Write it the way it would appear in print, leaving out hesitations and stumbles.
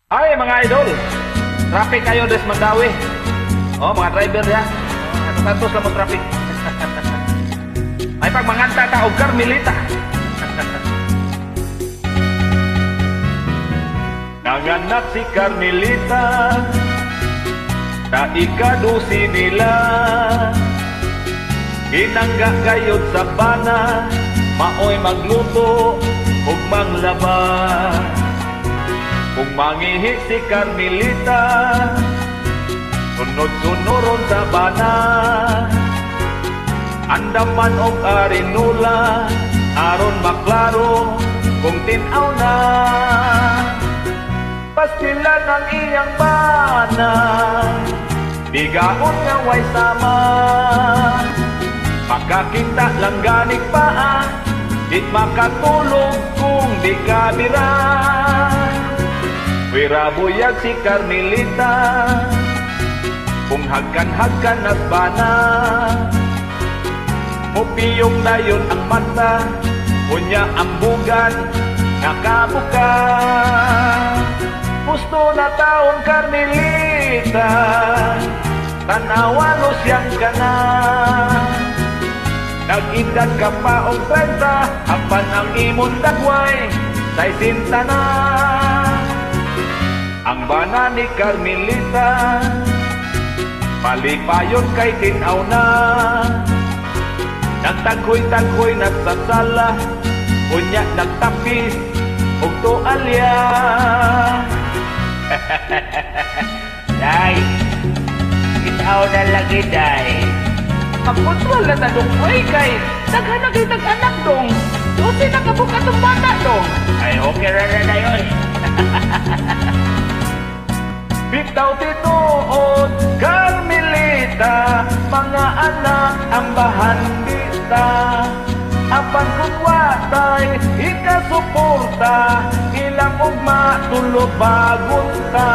Ay mga idol, traffic kayo des Mandawi. Oh mga driver ya, kasantos lang mo traffic. Ay pagmanganta ka og Carmelita. Nanganak si Carmelita, ta ikadusi nila. Ginangga gayod sa bana, maoy magluto ug manglaba. Kung mangihik si Carmelita, sunod-sunuron sa bana. Andaman og arinula, aron maklaro kung tinaw na. Pastilan ang iyang bana, bigaon nga way sama. Makakita lang ganig paa, di makatulog kung di kabira. Wirabuyag si Carmelita, kung hagkan-hagkan at bana. Mupiyong dayon ang mata, kunya ang bugan, nakabuka. Gusto na taon Carmelita, tanawa no siyang ka na. Nag-edad ka pa og 30, apan ang imong dagway, say sinta na. Ang bana ni Carmelita, palipayon kay tinaw na. Nagtaghoy-taghoy sa sala, unya nagtapis og tualya. Day, itaw na lagi, day. Magkontrol na tanong ay kay daghan na kay tag-anak dong. Dosi nakabuka tong bata dong. Ay, okay ra na, day, oy. Bitaw tinuod, Carmelita, mga anak ang bahandita. Apan kung watay, ikasuporta, ilang ugma tulog bagunta.